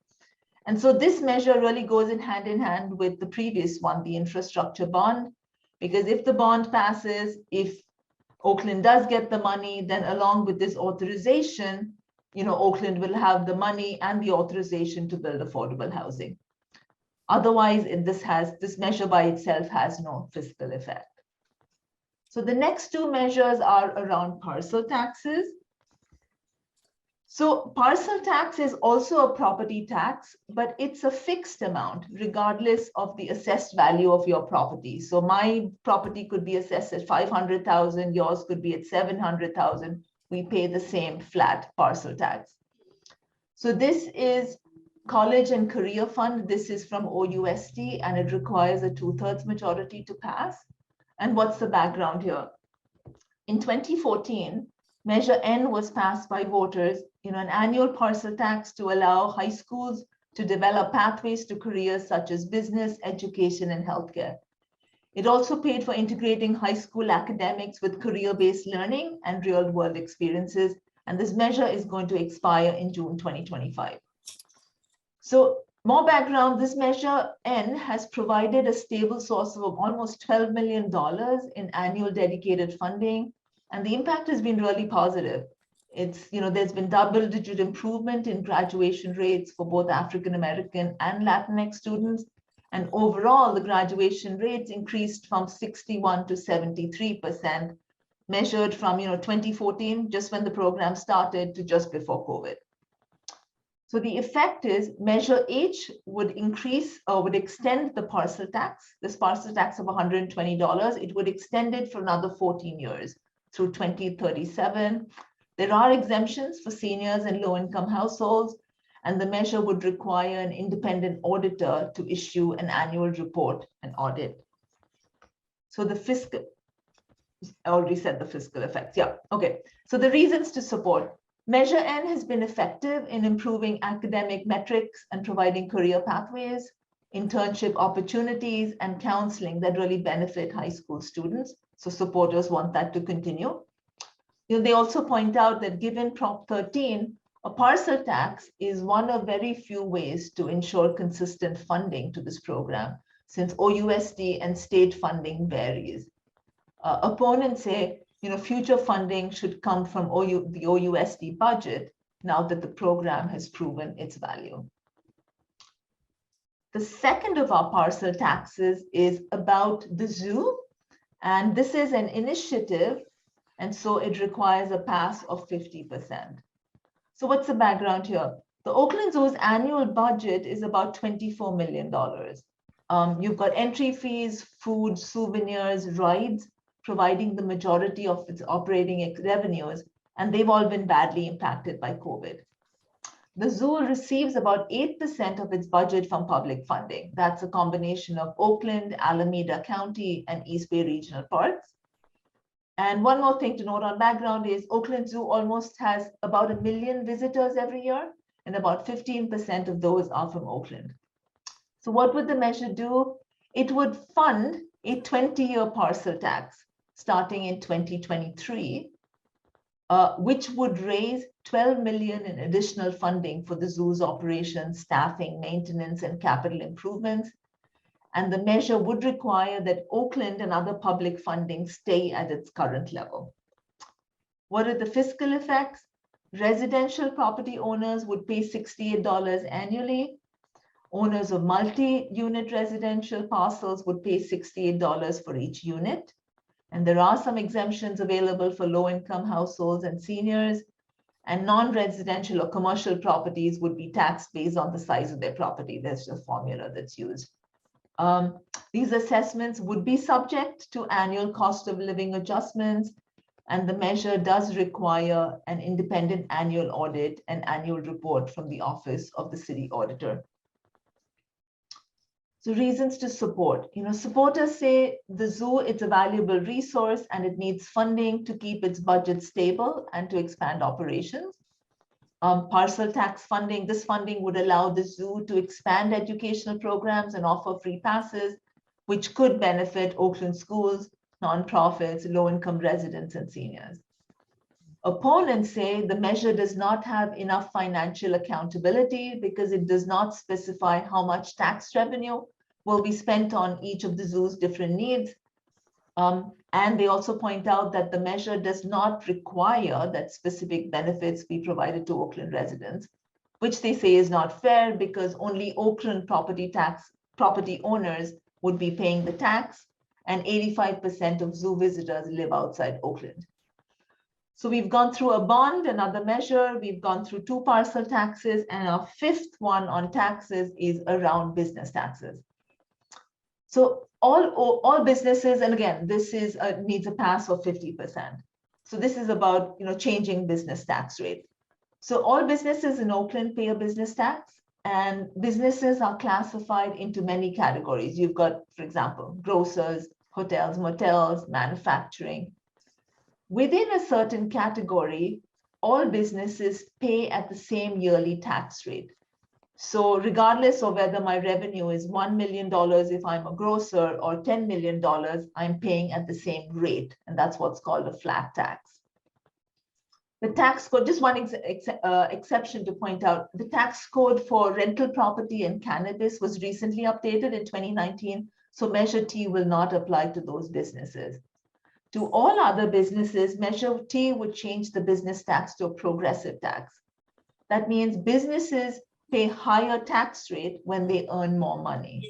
And so this measure really goes in hand with the previous one, the infrastructure bond, because if the bond passes, if Oakland does get the money, then along with this authorization, Oakland will have the money and the authorization to build affordable housing. Otherwise, this measure by itself has no fiscal effect. So the next two measures are around parcel taxes. So parcel tax is also a property tax, but it's a fixed amount regardless of the assessed value of your property. So my property could be assessed at 500,000, yours could be at 700,000. We pay the same flat parcel tax. So this is College and Career Fund. This is from OUSD and it requires a 2/3 majority to pass. And what's the background here? In 2014, Measure N was passed by voters, an annual parcel tax to allow high schools to develop pathways to careers such as business, education, and healthcare. It also paid for integrating high school academics with career-based learning and real-world experiences. And this measure is going to expire in June 2025. So more background, this Measure N has provided a stable source of almost $12 million in annual dedicated funding. And the impact has been really positive. There's been double-digit improvement in graduation rates for both African-American and Latinx students. And overall, the graduation rates increased from 61 to 73%, measured from 2014, just when the program started, to just before COVID. So the effect is Measure H would increase or would extend the parcel tax, this parcel tax of $120. It would extend it for another 14 years through 2037. There are exemptions for seniors and low-income households, and the measure would require an independent auditor to issue an annual report and audit. So the fiscal, I already said the fiscal effects. Yeah, okay. So the reasons to support. Measure N has been effective in improving academic metrics and providing career pathways, internship opportunities, and counseling that really benefit high school students. So supporters want that to continue. They also point out that given Prop 13, a parcel tax is one of very few ways to ensure consistent funding to this program, since OUSD and state funding varies. Opponents say, future funding should come from the OUSD budget now that the program has proven its value. The second of our parcel taxes is about the zoo. And this is an initiative, and so it requires a pass of 50%. So what's the background here? The Oakland Zoo's annual budget is about $24 million. You've got entry fees, food, souvenirs, rides, providing the majority of its operating revenues, and they've all been badly impacted by COVID. The zoo receives about 8% of its budget from public funding. That's a combination of Oakland, Alameda County, and East Bay Regional Parks. And one more thing to note on background is Oakland Zoo almost has about 1 million visitors every year, and about 15% of those are from Oakland. So what would the measure do? It would fund a 20-year parcel tax starting in 2023 which would raise 12 million in additional funding for the zoo's operations, staffing, maintenance, and capital improvements. And the measure would require that Oakland and other public funding stay at its current level. What are the fiscal effects? Residential property owners would pay $68 annually. Owners of multi-unit residential parcels would pay $68 for each unit. And there are some exemptions available for low-income households and seniors. And non-residential or commercial properties would be taxed based on the size of their property. There's a formula that's used. These assessments would be subject to annual cost of living adjustments, and the measure does require an independent annual audit and annual report from the Office of the City Auditor. So reasons to support. Supporters say the zoo, it's a valuable resource and it needs funding to keep its budget stable and to expand operations. Parcel tax funding, this funding would allow the zoo to expand educational programs and offer free passes, which could benefit Oakland schools, nonprofits, low-income residents, and seniors. Opponents say the measure does not have enough financial accountability because it does not specify how much tax revenue will be spent on each of the zoo's different needs. And they also point out that the measure does not require that specific benefits be provided to Oakland residents, which they say is not fair because only Oakland property owners would be paying the tax, and 85% of zoo visitors live outside Oakland. So we've gone through a bond, another measure, we've gone through 2 parcel taxes, and our 5th one on taxes is around business taxes. So all businesses, and again, this is needs a pass of 50%. So this is about changing business tax rate. So all businesses in Oakland pay a business tax, and businesses are classified into many categories. You've got, for example, grocers, hotels, motels, manufacturing. Within a certain category, all businesses pay at the same yearly tax rate. So regardless of whether my revenue is $1 million if I'm a grocer or $10 million, I'm paying at the same rate. And that's what's called a flat tax. The tax code, just one exception to point out, the tax code for rental property and cannabis was recently updated in 2019. So Measure T will not apply to those businesses. To all other businesses, Measure T would change the business tax to a progressive tax. That means businesses pay higher tax rate when they earn more money.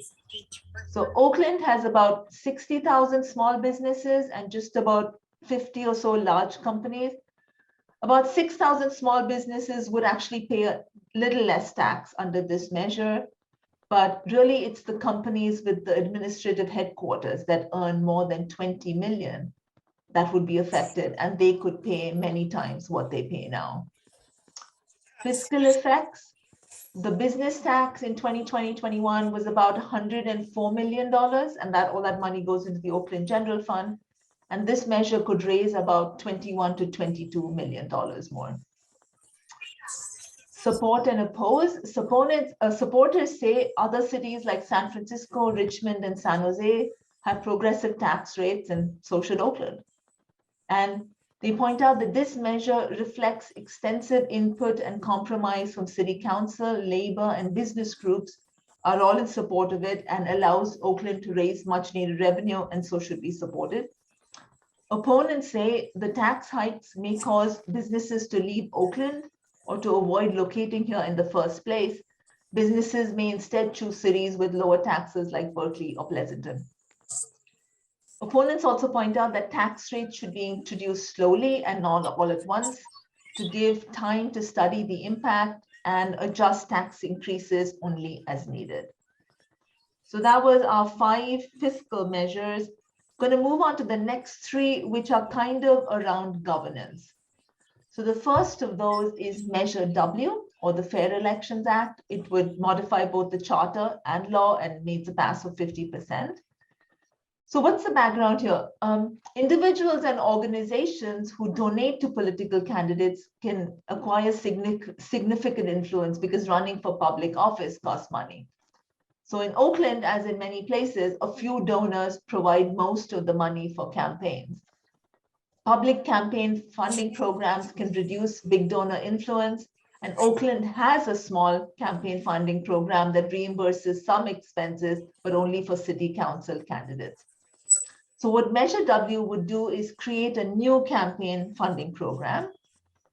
So Oakland has about 60,000 small businesses and just about 50 or so large companies. About 6,000 small businesses would actually pay a little less tax under this measure, but really it's the companies with the administrative headquarters that earn more than 20 million that would be affected, and they could pay many times what they pay now. Fiscal effects. The business tax in 2020-21 was about $104 million, and all that money goes into the Oakland General Fund. And this measure could raise about $21 to $22 million more. Support and oppose. Supporters say other cities like San Francisco, Richmond, and San Jose have progressive tax rates, and so should Oakland. And they point out that this measure reflects extensive input and compromise from city council, labor, and business groups are all in support of it and allows Oakland to raise much needed revenue, and so should be supported. Opponents say the tax hikes may cause businesses to leave Oakland or to avoid locating here in the first place. Businesses may instead choose cities with lower taxes like Berkeley or Pleasanton. Opponents also point out that tax rates should be introduced slowly and not all at once to give time to study the impact and adjust tax increases only as needed. So that was our 5 fiscal measures. Going to move on to the next 3, which are kind of around governance. So the first of those is Measure W, or the Fair Elections Act. It would modify both the charter and law and needs a pass of 50%. So what's the background here? Individuals and organizations who donate to political candidates can acquire significant influence because running for public office costs money. So in Oakland, as in many places, a few donors provide most of the money for campaigns. Public campaign funding programs can reduce big donor influence, and Oakland has a small campaign funding program that reimburses some expenses, but only for city council candidates. So what Measure W would do is create a new campaign funding program.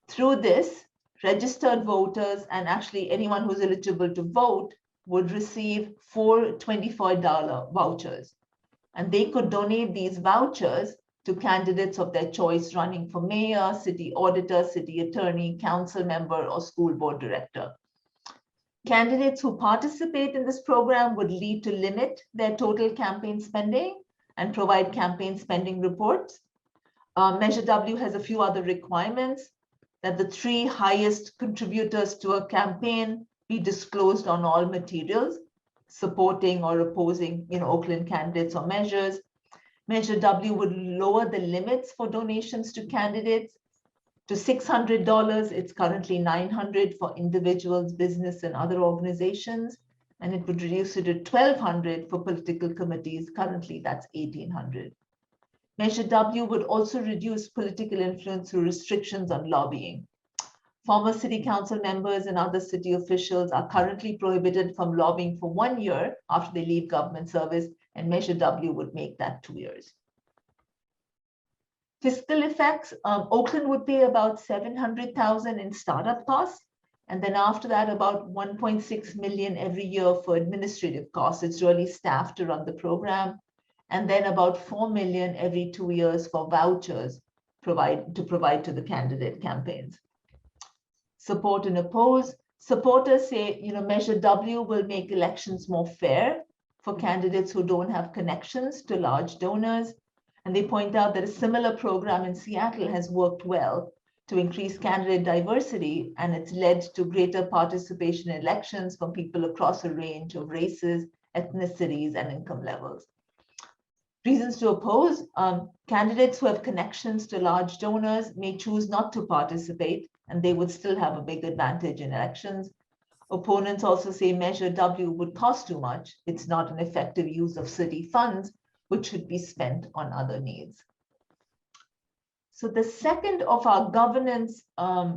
Through this, registered voters and actually anyone who's eligible to vote would receive 4 $25 vouchers. And they could donate these vouchers to candidates of their choice running for mayor, city auditor, city attorney, council member, or school board director. Candidates who participate in this program would need to limit their total campaign spending and provide campaign spending reports. Measure W has a few other requirements: that the 3 highest contributors to a campaign be disclosed on all materials supporting or opposing Oakland candidates or measures. Measure W would lower the limits for donations to candidates to $600. It's currently $900 for individuals, business, and other organizations. And it would reduce it to $1,200 for political committees. Currently, that's $1,800. Measure W would also reduce political influence through restrictions on lobbying. Former city council members and other city officials are currently prohibited from lobbying for 1 year after they leave government service, and Measure W would make that 2 years. Fiscal effects: Oakland would pay about $700,000 in startup costs, and then after that, about $1.6 million every year for administrative costs. It's really staff to run the program, and then about $4 million every 2 years for vouchers to provide to the candidate campaigns. Support and oppose: supporters say, Measure W will make elections more fair for candidates who don't have connections to large donors. And they point out that a similar program in Seattle has worked well to increase candidate diversity, and it's led to greater participation in elections from people across a range of races, ethnicities, and income levels. Reasons to oppose: candidates who have connections to large donors may choose not to participate, and they would still have a big advantage in elections. Opponents also say Measure W would cost too much. It's not an effective use of city funds, which should be spent on other needs. So the second of our governance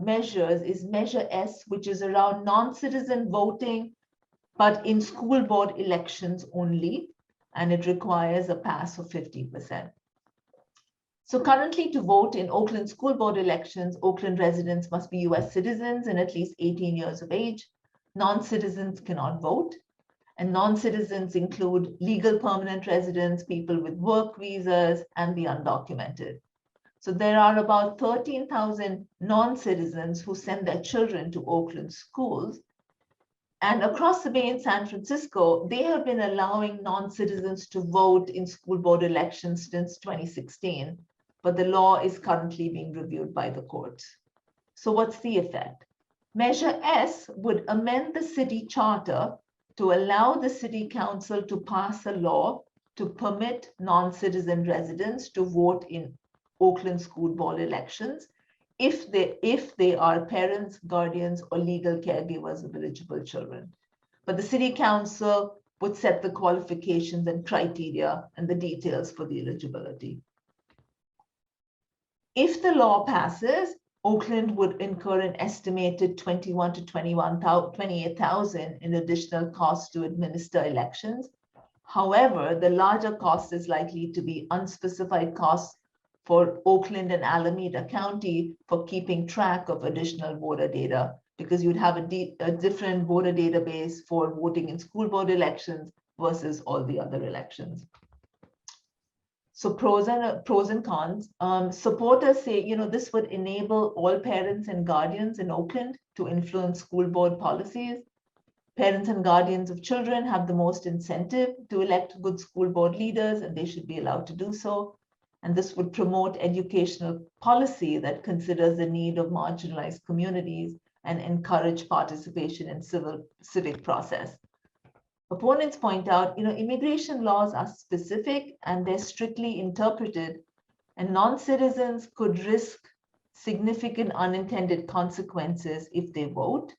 measures is Measure S, which is around non-citizen voting, but in school board elections only, and it requires a pass of 50%. So currently, to vote in Oakland school board elections, Oakland residents must be US citizens and at least 18 years of age. Non-citizens cannot vote. And non-citizens include legal permanent residents, people with work visas, and the undocumented. So there are about 13,000 non-citizens who send their children to Oakland schools. And across the bay in San Francisco, they have been allowing non-citizens to vote in school board elections since 2016, but the law is currently being reviewed by the courts. So what's the effect? Measure S would amend the city charter to allow the city council to pass a law to permit non-citizen residents to vote in Oakland school board elections if they are parents, guardians, or legal caregivers of eligible children. But the city council would set the qualifications and criteria and the details for the eligibility. If the law passes, Oakland would incur an estimated $21,000 to $28,000 in additional costs to administer elections. However, the larger cost is likely to be unspecified costs for Oakland and Alameda County for keeping track of additional voter data, because you'd have a different voter database for voting in school board elections versus all the other elections. So pros and cons. Supporters say, this would enable all parents and guardians in Oakland to influence school board policies. Parents and guardians of children have the most incentive to elect good school board leaders, and they should be allowed to do so. And this would promote educational policy that considers the need of marginalized communities and encourage participation in civic process. Opponents point out, immigration laws are specific and they're strictly interpreted, and non-citizens could risk significant unintended consequences if they vote.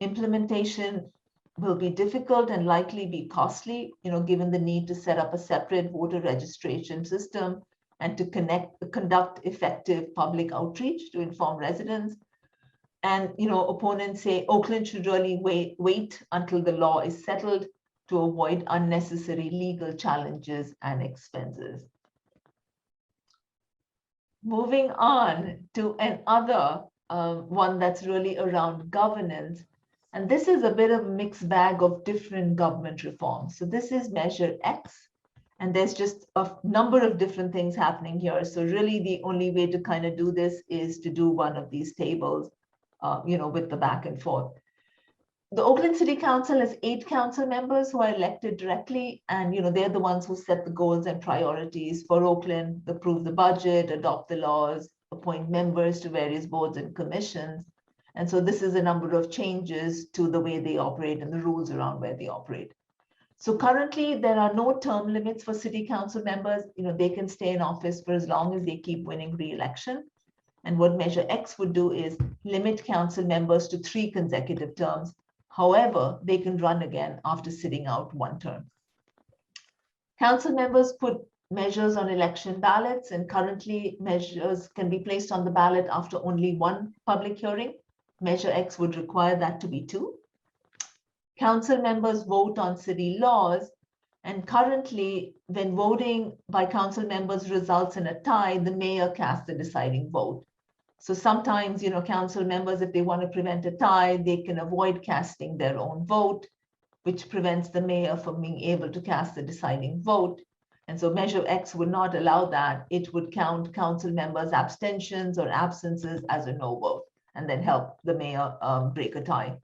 Implementation will be difficult and likely be costly, given the need to set up a separate voter registration system and to conduct effective public outreach to inform residents. And opponents say Oakland should really wait until the law is settled to avoid unnecessary legal challenges and expenses. Moving on to another one that's really around governance. And this is a bit of a mixed bag of different government reforms. So this is Measure X, and there's just a number of different things happening here. So really the only way to kind of do this is to do one of these tables, with the back and forth. The Oakland City Council has 8 council members who are elected directly, and they're the ones who set the goals and priorities for Oakland, approve the budget, adopt the laws, appoint members to various boards and commissions. And so this is a number of changes to the way they operate and the rules around where they operate. So currently there are no term limits for city council members. They can stay in office for as long as they keep winning re-election. And what Measure X would do is limit council members to 3 consecutive terms. However, they can run again after sitting out 1 term. Council members put measures on election ballots, and currently measures can be placed on the ballot after only 1 public hearing. Measure X would require that to be 2. Council members vote on city laws, and currently when voting by council members results in a tie, the mayor casts the deciding vote. So sometimes, council members, if they want to prevent a tie, they can avoid casting their own vote, which prevents the mayor from being able to cast the deciding vote. And so Measure X would not allow that. It would count council members' abstentions or absences as a no vote, and then help the mayor break a tie.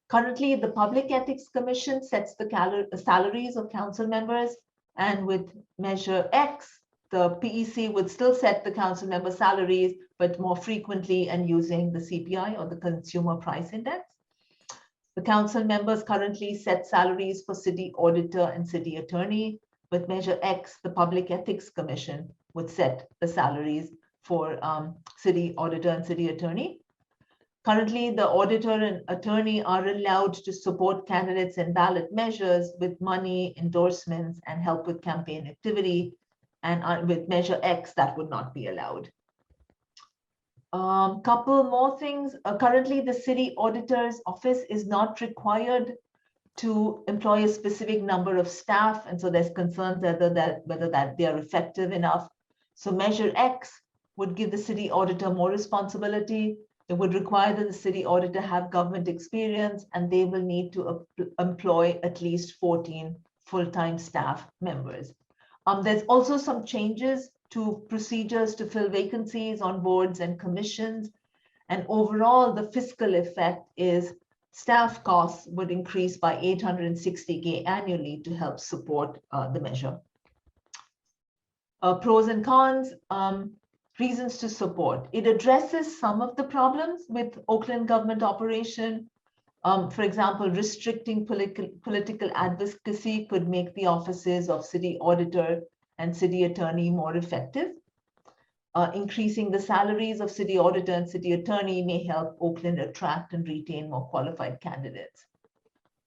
Currently, the Public Ethics Commission sets the salaries of council members, and with Measure X, the PEC would still set the council member salaries, but more frequently and using the CPI or the Consumer Price Index. The council members currently set salaries for city auditor and city attorney. With Measure X, the Public Ethics Commission would set the salaries for city auditor and city attorney. Currently, the auditor and attorney are allowed to support candidates and ballot measures with money, endorsements, and help with campaign activity. And with Measure X, that would not be allowed. Couple more things. Currently, the city auditor's office is not required to employ a specific number of staff, and so there's concerns whether that they are effective enough. So Measure X would give the city auditor more responsibility. It would require that the city auditor have government experience, and they will need to employ at least 14 full-time staff members. There's also some changes to procedures to fill vacancies on boards and commissions. And overall, the fiscal effect is staff costs would increase by $860K annually to help support the measure. Pros and cons, reasons to support. It addresses some of the problems with Oakland government operation. For example, restricting political advocacy could make the offices of city auditor and city attorney more effective. Increasing the salaries of city auditor and city attorney may help Oakland attract and retain more qualified candidates.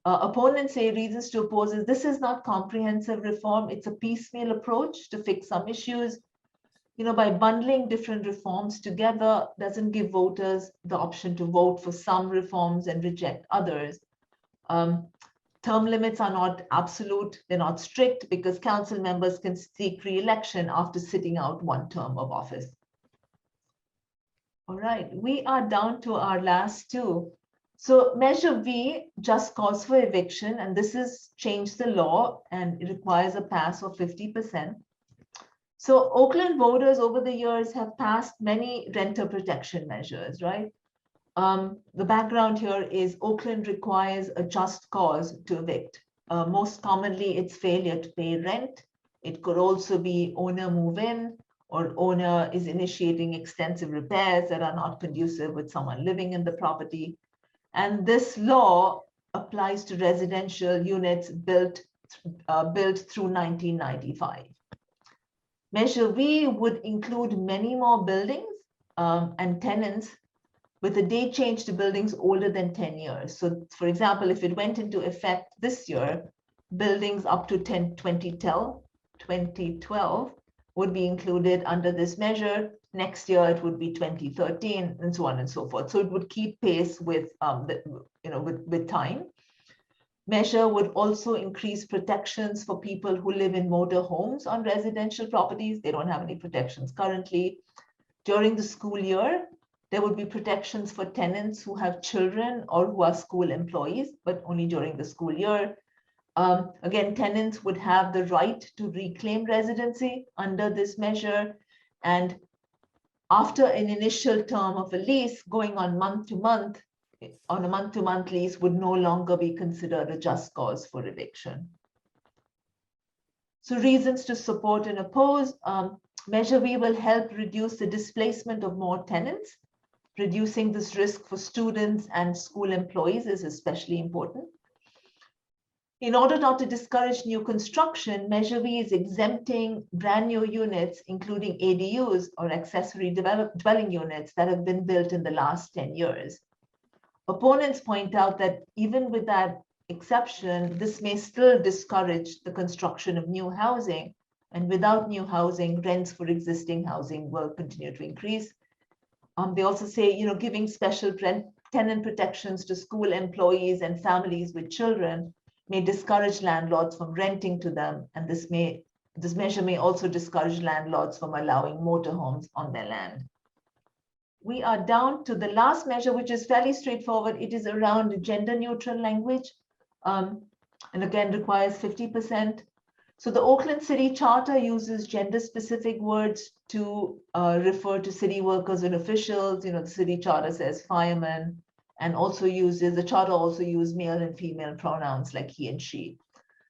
Opponents say reasons to oppose is this is not comprehensive reform. It's a piecemeal approach to fix some issues. By bundling different reforms together doesn't give voters the option to vote for some reforms and reject others. Term limits are not absolute, they're not strict, because council members can seek re-election after sitting out 1 term of office. All right, we are down to our last 2. So Measure V, just cause for eviction, and this has changed the law and it requires a pass of 50%. So Oakland voters over the years have passed many renter protection measures, right? The background here is Oakland requires a just cause to evict. Most commonly, it's failure to pay rent. It could also be owner move in, or owner is initiating extensive repairs that are not conducive with someone living in the property. And this law applies to residential units built through 1995. Measure V would include many more buildings and tenants with a date change to buildings older than 10 years. So for example, if it went into effect this year, buildings up to 2012 would be included under this measure. Next year, it would be 2013, and so on and so forth. So it would keep pace with, with time. Measure would also increase protections for people who live in motor homes on residential properties. They don't have any protections currently. During the school year, there would be protections for tenants who have children or who are school employees, but only during the school year. Again, tenants would have the right to reclaim residency under this measure. And after an initial term of a lease, going on month-to-month, on a month-to-month lease would no longer be considered a just cause for eviction. So reasons to support and oppose. Measure V will help reduce the displacement of more tenants. Reducing this risk for students and school employees is especially important. In order not to discourage new construction, Measure V is exempting brand new units, including ADUs or accessory dwelling units that have been built in the last 10 years. Opponents point out that even with that exception, this may still discourage the construction of new housing. And without new housing, rents for existing housing will continue to increase. They also say, giving special tenant protections to school employees and families with children may discourage landlords from renting to them. And this measure may also discourage landlords from allowing motorhomes on their land. We are down to the last measure, which is fairly straightforward. It is around gender neutral language, and again requires 50%. So the Oakland City Charter uses gender specific words to refer to city workers and officials. The city charter says firemen, and the charter also uses male and female pronouns like he and she.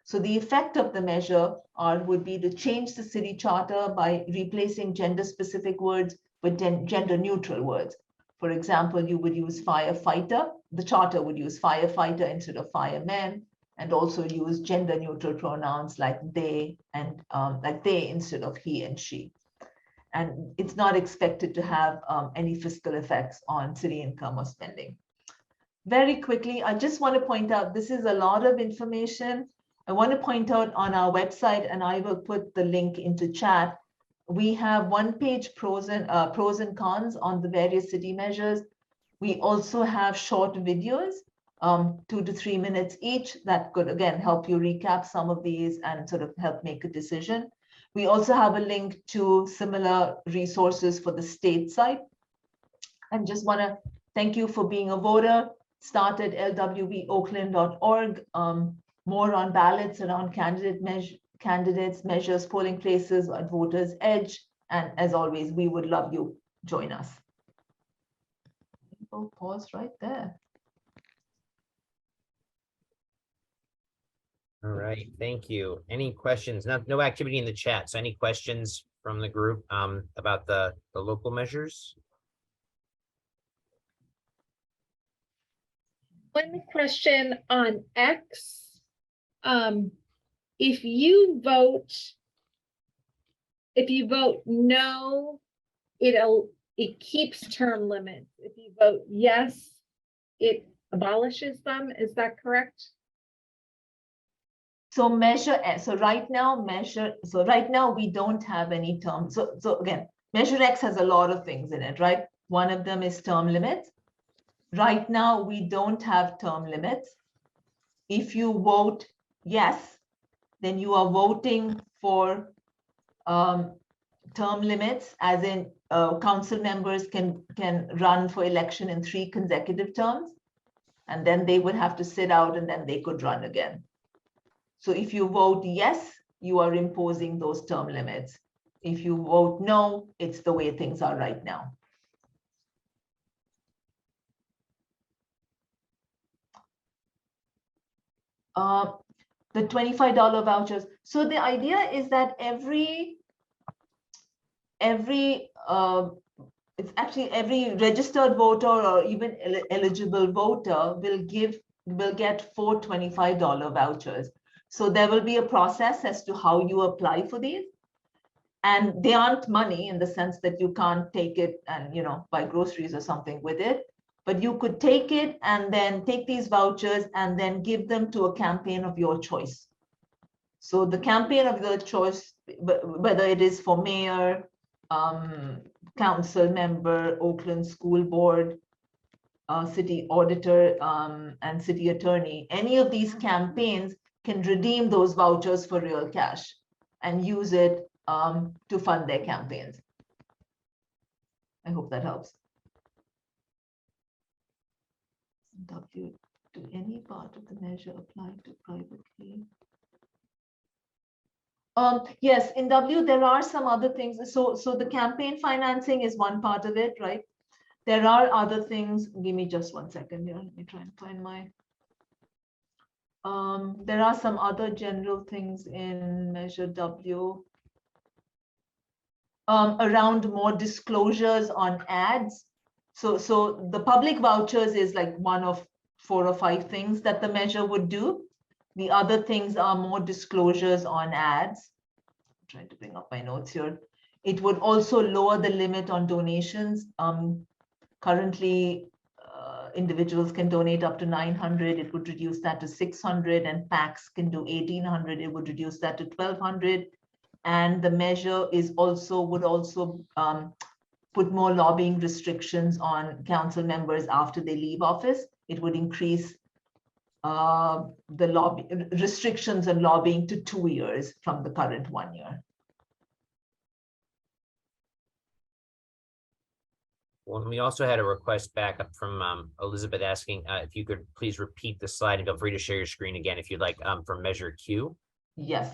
So the effect of the measure would be to change the city charter by replacing gender specific words with gender neutral words. For example, you would use firefighter. The charter would use firefighter instead of fireman, and also use gender neutral pronouns like they and instead of he and she. And it's not expected to have any fiscal effects on city income or spending. Very quickly, I just want to point out, this is a lot of information. I want to point out on our website, and I will put the link into chat, we have one-page pros and cons on the various city measures. We also have short videos, 2 to 3 minutes each, that could again help you recap some of these and sort of help make a decision. We also have a link to similar resources for the state site. And just want to thank you for being a voter. Start at lwvoakland.org. More on ballots around candidates, measures, polling places at Voters Edge. And as always, we would love you. Join us. We'll pause right there. All right, thank you. Any questions? No activity in the chat. So any questions from the group about the local measures? One question on X. If you vote no, it keeps term limits. If you vote yes, it abolishes them. Is that correct? So right now we don't have any term. So again, Measure X has a lot of things in it, right? One of them is term limits. Right now we don't have term limits. If you vote yes, then you are voting for term limits, as in council members can run for election in 3 consecutive terms, and then they would have to sit out and then they could run again. So if you vote yes, you are imposing those term limits. If you vote no, it's the way things are right now. The $25 vouchers. So the idea is that every registered voter or even eligible voter will get 4 $25 vouchers. So there will be a process as to how you apply for these. And they aren't money in the sense that you can't take it and buy groceries or something with it. But you could take it and then take these vouchers and then give them to a campaign of your choice. So the campaign of the choice, whether it is for mayor, council member, Oakland School Board, city auditor, and city attorney, any of these campaigns can redeem those vouchers for real cash and use it to fund their campaigns. I hope that helps. W, do any part of the measure apply to privately? Yes, in W, there are some other things. So the campaign financing is one part of it, right? There are other things. Give me just 1 second here. Let me try and find my. There are some other general things in Measure W around more disclosures on ads. So the public vouchers is like one of 4 or 5 things that the measure would do. The other things are more disclosures on ads. I'm trying to bring up my notes here. It would also lower the limit on donations. Currently, individuals can donate up to 900. It would reduce that to 600, and PACs can do 1800. It would reduce that to 1200. And the measure is also would also put more lobbying restrictions on council members after they leave office. It would increase the lobby restrictions on lobbying to 2 years from the current 1 year. Well, we also had a request back up from Elizabeth asking if you could please repeat the slide, and feel free to share your screen again if you'd like, for Measure Q. Yes.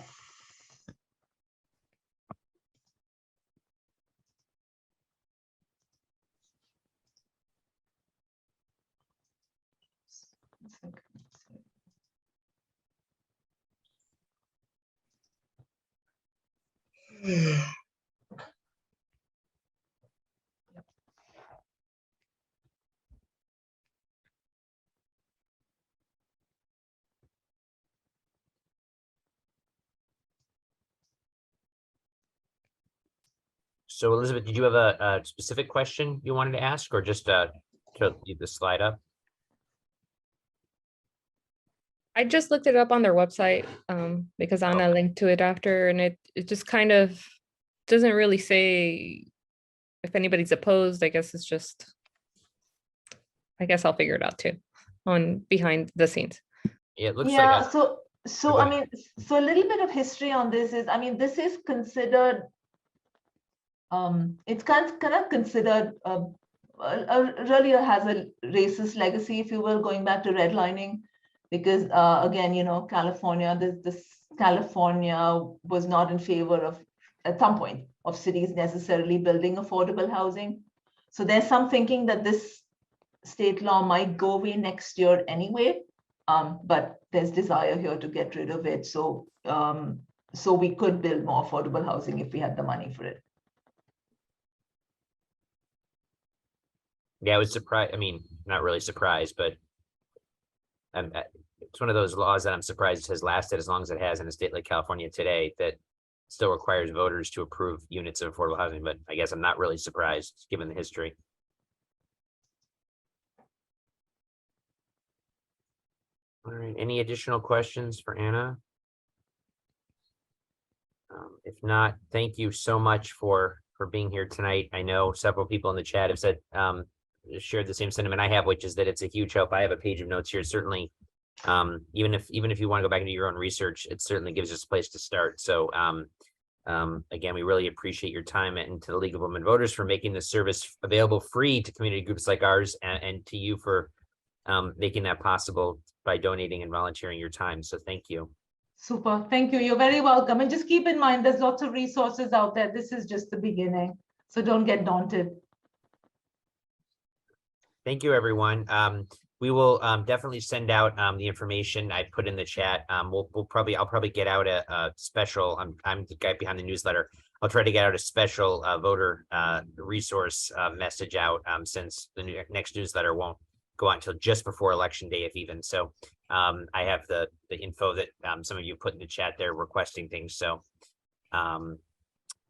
So Elizabeth, did you have a specific question you wanted to ask, or just to leave the slide up? I just looked it up on their website because Anna linked to it after, and it just kind of doesn't really say if anybody's opposed. I guess it's just, I guess I'll figure it out too on behind the scenes. Yeah, it looks Yeah, like so I mean, so a little bit of history on this is, I mean, this is considered, it's kind of considered really has a racist legacy, if you will, going back to redlining, because again, you know, California, this California was not in favor of, at some point, of cities necessarily building affordable housing. So there's some thinking that this state law might go away next year anyway, but there's desire here to get rid of it. So so we could build more affordable housing if we had the money for it. Yeah, I was surprised. I mean, not really surprised, but it's one of those laws that I'm surprised has lasted as long as it has in a state like California today, that still requires voters to approve units of affordable housing. But I guess I'm not really surprised given the history. All right, any additional questions for Anna? If not, thank you so much for being here tonight. I know several people in the chat have said shared the same sentiment I have, which is that it's a huge help. I have a page of notes here. Certainly, even if you want to go back and do your own research, it certainly gives us a place to start. So again, we really appreciate your time, and to the League of Women Voters for making this service available free to community groups like ours, and to you for making that possible by donating and volunteering your time. So thank you. Super, thank you. You're very welcome. And just keep in mind, there's lots of resources out there. This is just the beginning, so don't get daunted. Thank you, everyone. We will definitely send out the information I put in the chat. I'll probably get out a special. I'm the guy behind the newsletter. I'll try to get out a special voter resource message out since the next newsletter won't go out until just before election day, if even. So I have the info that some of you put in the chat there requesting things. So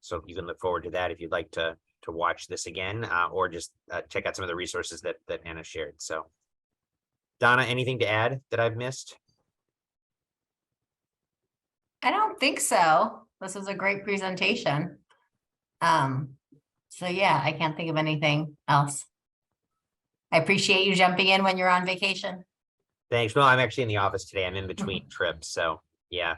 so you can look forward to that if you'd like to watch this again, or just check out some of the resources that Anna shared. So Donna, anything to add that I've missed? I don't think so. This was a great presentation. So yeah, I can't think of anything else. I appreciate you jumping in when you're on vacation. Thanks. No, I'm actually in the office today. I'm in between trips, so yeah.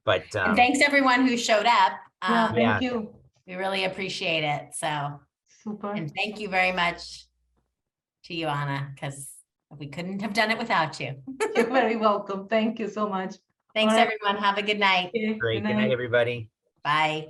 But And thanks everyone who showed up. Yeah, Yeah. thank you. We really appreciate it. So, Super. and thank you very much to you, Anna, because we couldn't have done it without you. You're very welcome. Thank you so much. Thanks, All right. everyone. Have a good night. Okay, great. Good night, everybody. Bye.